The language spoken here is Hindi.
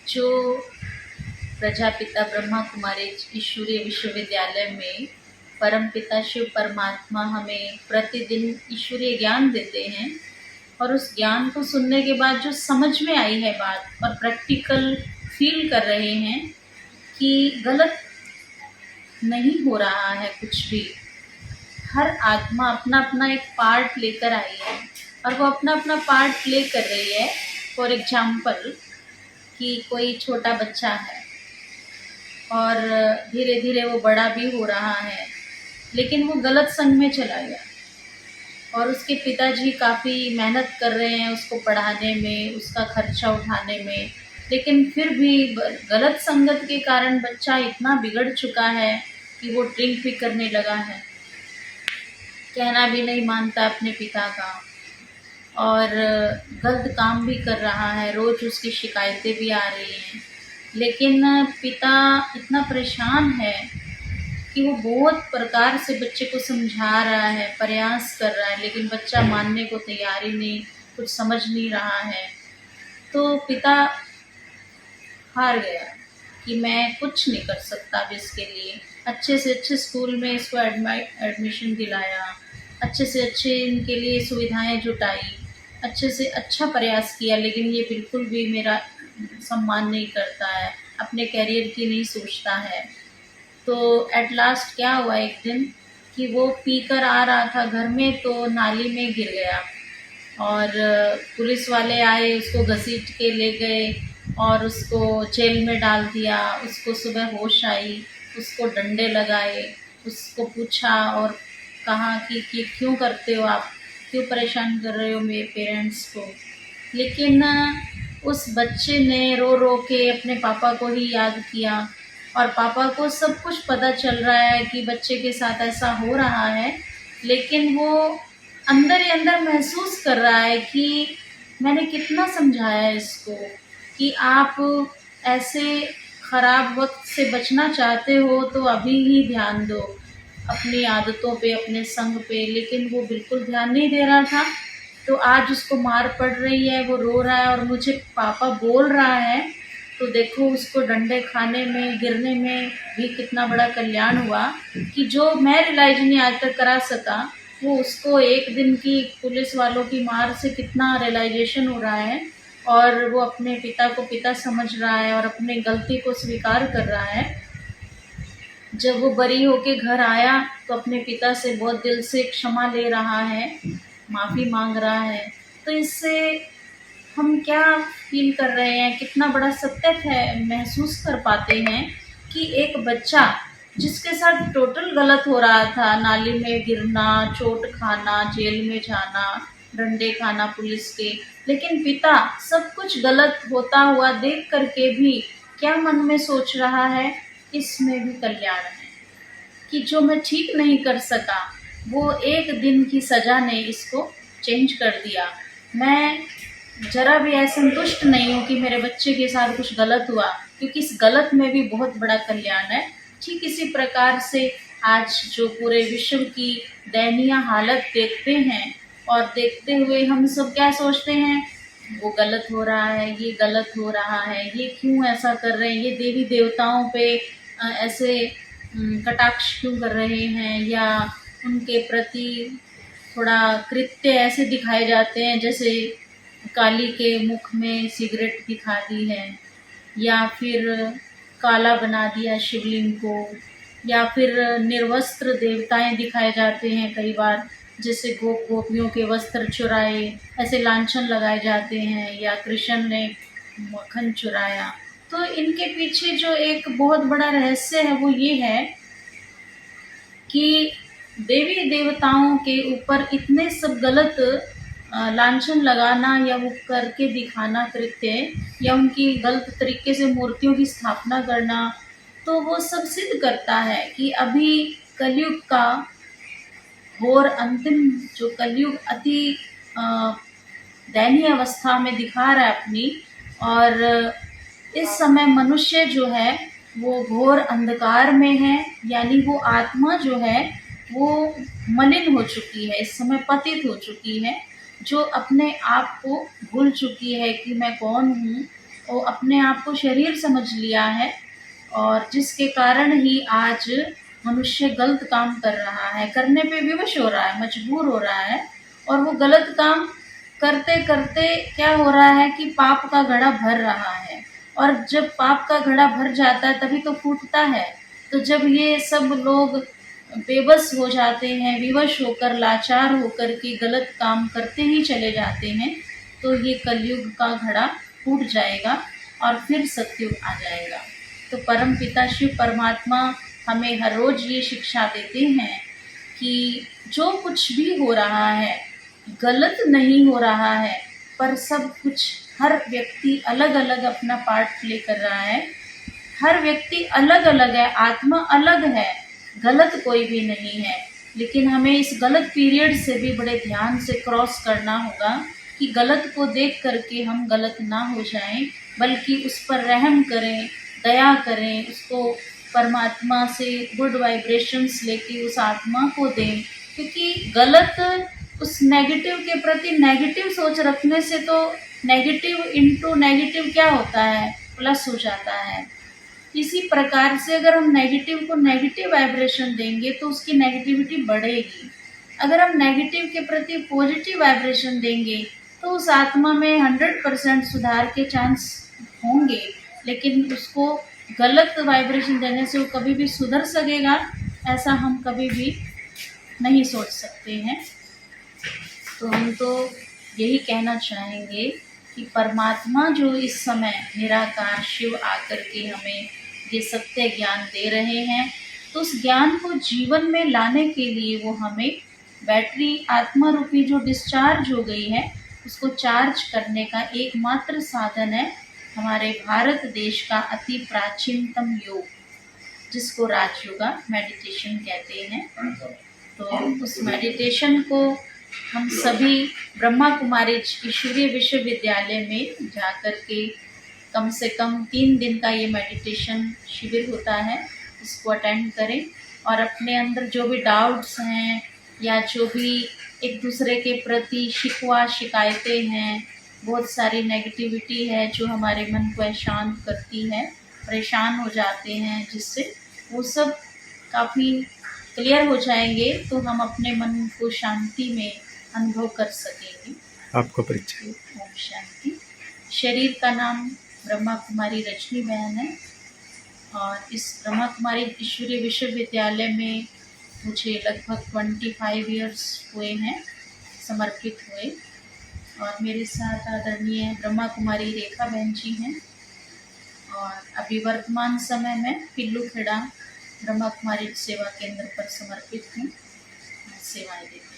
जो प्रजापिता ब्रह्मा कुमारी ईश्वरीय विश्वविद्यालय में परमपिता शिव परमात्मा हमें प्रतिदिन ईश्वरीय ज्ञान देते हैं, और उस ज्ञान को सुनने के बाद जो समझ में आई है बात और प्रैक्टिकल फील कर रहे हैं कि गलत नहीं हो रहा है कुछ भी। हर आत्मा अपना अपना एक पार्ट लेकर आई है और वो अपना अपना पार्ट प्ले कर रही है। फॉर एग्जाम्पल कि कोई छोटा बच्चा है और धीरे धीरे वो बड़ा भी हो रहा है, लेकिन वो गलत संग में चला गया और उसके पिताजी काफ़ी मेहनत कर रहे हैं उसको पढ़ाने में, उसका खर्चा उठाने में, लेकिन फिर भी गलत संगत के कारण बच्चा इतना बिगड़ चुका है कि वो ड्रिंक भी करने लगा है, कहना भी नहीं मानता अपने पिता का और गलत काम भी कर रहा है। रोज़ उसकी शिकायतें भी आ रही हैं, लेकिन पिता इतना परेशान है कि वो बहुत प्रकार से बच्चे को समझा रहा है, प्रयास कर रहा है, लेकिन बच्चा मानने को तैयार ही नहीं, कुछ समझ नहीं रहा है। तो पिता हार गया कि मैं कुछ नहीं कर सकता अब इसके लिए। अच्छे से अच्छे स्कूल में इसको एडमिशन दिलाया, अच्छे से अच्छे इनके लिए सुविधाएं जुटाई, अच्छे से अच्छा प्रयास किया, लेकिन ये बिल्कुल भी मेरा सम्मान नहीं करता है, अपने करियर की नहीं सोचता है। तो एट लास्ट क्या हुआ एक दिन कि वो पीकर आ रहा था घर में तो नाली में गिर गया और पुलिस वाले आए, उसको घसीट के ले गए और उसको जेल में डाल दिया। उसको सुबह होश आई, उसको डंडे लगाए, उसको पूछा और कहा कि क्यों करते हो आप, क्यों परेशान कर रहे हो मेरे पेरेंट्स को। लेकिन उस बच्चे ने रो रो के अपने पापा को ही याद किया और पापा को सब कुछ पता चल रहा है कि बच्चे के साथ ऐसा हो रहा है, लेकिन वो अंदर ही अंदर महसूस कर रहा है कि मैंने कितना समझाया इसको कि आप ऐसे ख़राब वक्त से बचना चाहते हो तो अभी ही ध्यान दो अपनी आदतों पे, अपने संग पे, लेकिन वो बिल्कुल ध्यान नहीं दे रहा था। तो आज उसको मार पड़ रही है, वो रो रहा है और मुझे पापा बोल रहा है, तो देखो उसको डंडे खाने में, गिरने में भी कितना बड़ा कल्याण हुआ कि जो मैं रियलाइज नहीं आज तक करा सका, वो उसको एक दिन की पुलिस वालों की मार से कितना रियलाइजेशन हो रहा है और वो अपने पिता को पिता समझ रहा है और अपने गलती को स्वीकार कर रहा है। जब वो बरी होके घर आया तो अपने पिता से बहुत दिल से क्षमा ले रहा है, माफ़ी मांग रहा है। तो इससे हम क्या फील कर रहे हैं, कितना बड़ा सत्य है, महसूस कर पाते हैं कि एक बच्चा जिसके साथ टोटल गलत हो रहा था, नाली में गिरना, चोट खाना, जेल में जाना, डंडे खाना पुलिस के, लेकिन पिता सब कुछ गलत होता हुआ देख करके भी क्या मन में सोच रहा है, इसमें भी कल्याण है कि जो मैं ठीक नहीं कर सका वो एक दिन की सज़ा ने इसको चेंज कर दिया। मैं ज़रा भी असंतुष्ट नहीं हूँ कि मेरे बच्चे के साथ कुछ गलत हुआ, क्योंकि इस गलत में भी बहुत बड़ा कल्याण है। ठीक इसी प्रकार से आज जो पूरे विश्व की दयनीय हालत देखते हैं और देखते हुए हम सब क्या सोचते हैं, वो गलत हो रहा है, ये गलत हो रहा है, ये क्यों ऐसा कर रहे हैं, ये देवी देवताओं पे ऐसे कटाक्ष क्यों कर रहे हैं, या उनके प्रति थोड़ा कृत्य ऐसे दिखाए जाते हैं जैसे काली के मुख में सिगरेट दिखा दी है, या फिर काला बना दिया शिवलिंग को, या फिर निर्वस्त्र देवताएं दिखाए जाते हैं कई बार, जैसे गोपियों के वस्त्र चुराए, ऐसे लांछन लगाए जाते हैं, या कृष्ण ने मक्खन चुराया। तो इनके पीछे जो एक बहुत बड़ा रहस्य है वो ये है कि देवी देवताओं के ऊपर इतने सब गलत लांछन लगाना या वो करके दिखाना कृत्य, या उनकी गलत तरीके से मूर्तियों की स्थापना करना, तो वो सब सिद्ध करता है कि अभी कलयुग का घोर अंतिम जो कलयुग अति दयनीय अवस्था में दिखा रहा है अपनी, और इस समय मनुष्य जो है वो घोर अंधकार में है, यानी वो आत्मा जो है वो मलिन हो चुकी है, इस समय पतित हो चुकी है, जो अपने आप को भूल चुकी है कि मैं कौन हूँ वो अपने आप को शरीर समझ लिया है, और जिसके कारण ही आज मनुष्य गलत काम कर रहा है, करने पे विवश हो रहा है, मजबूर हो रहा है। और वो गलत काम करते करते क्या हो रहा है कि पाप का घड़ा भर रहा है, और जब पाप का घड़ा भर जाता है तभी तो फूटता है। तो जब ये सब लोग बेबस हो जाते हैं, विवश होकर, लाचार होकर के गलत काम करते ही चले जाते हैं, तो ये कलयुग का घड़ा फूट जाएगा और फिर सतयुग आ जाएगा। तो परम पिता शिव परमात्मा हमें हर रोज ये शिक्षा देते हैं कि जो कुछ भी हो रहा है गलत नहीं हो रहा है, पर सब कुछ हर व्यक्ति अलग अलग अपना पार्ट प्ले कर रहा है। हर व्यक्ति अलग अलग है, आत्मा अलग है, गलत कोई भी नहीं है। लेकिन हमें इस गलत पीरियड से भी बड़े ध्यान से क्रॉस करना होगा कि गलत को देख करके हम गलत ना हो जाएं, बल्कि उस पर रहम करें, दया करें, उसको परमात्मा से गुड वाइब्रेशंस लेके उस आत्मा को दें। क्योंकि गलत उस नेगेटिव के प्रति नेगेटिव सोच रखने से तो नेगेटिव इनटू नेगेटिव क्या होता है, प्लस हो जाता है। इसी प्रकार से अगर हम नेगेटिव को नेगेटिव वाइब्रेशन देंगे तो उसकी नेगेटिविटी बढ़ेगी। अगर हम नेगेटिव के प्रति पॉजिटिव वाइब्रेशन देंगे तो उस आत्मा में 100% सुधार के चांस होंगे। लेकिन उसको गलत वाइब्रेशन देने से वो कभी भी सुधर सकेगा, ऐसा हम कभी भी नहीं सोच सकते हैं। तो हम तो यही कहना चाहेंगे कि परमात्मा जो इस समय निराकार शिव आकर के हमें ये सत्य ज्ञान दे रहे हैं, तो उस ज्ञान को जीवन में लाने के लिए वो हमें बैटरी आत्मा रूपी जो डिस्चार्ज हो गई है उसको चार्ज करने का एकमात्र साधन है हमारे भारत देश का अति प्राचीनतम योग, जिसको राजयोगा मेडिटेशन कहते हैं। तो उस मेडिटेशन को हम सभी ब्रह्मा कुमारी ईश्वरीय विश्वविद्यालय में जाकर के कम से कम 3 दिन का ये मेडिटेशन शिविर होता है, इसको अटेंड करें और अपने अंदर जो भी डाउट्स हैं या जो भी एक दूसरे के प्रति शिकवा शिकायतें हैं, बहुत सारी नेगेटिविटी है जो हमारे मन को अशांत करती है, परेशान हो जाते हैं, जिससे वो सब काफ़ी क्लियर हो जाएंगे, तो हम अपने मन को शांति में अनुभव कर सकेंगे। आपका परिचय। ओम शांति। शरीर का नाम ब्रह्मा कुमारी रजनी बहन है और इस ब्रह्मा कुमारी ईश्वरीय विश्वविद्यालय में मुझे लगभग 25 इयर्स हुए हैं समर्पित हुए। और मेरे साथ आदरणीय ब्रह्मा कुमारी रेखा बहन जी हैं और अभी वर्तमान समय में पिल्लू खेड़ा ब्रह्मा कुमारी सेवा केंद्र पर समर्पित हूँ, सेवाएं देती हूँ।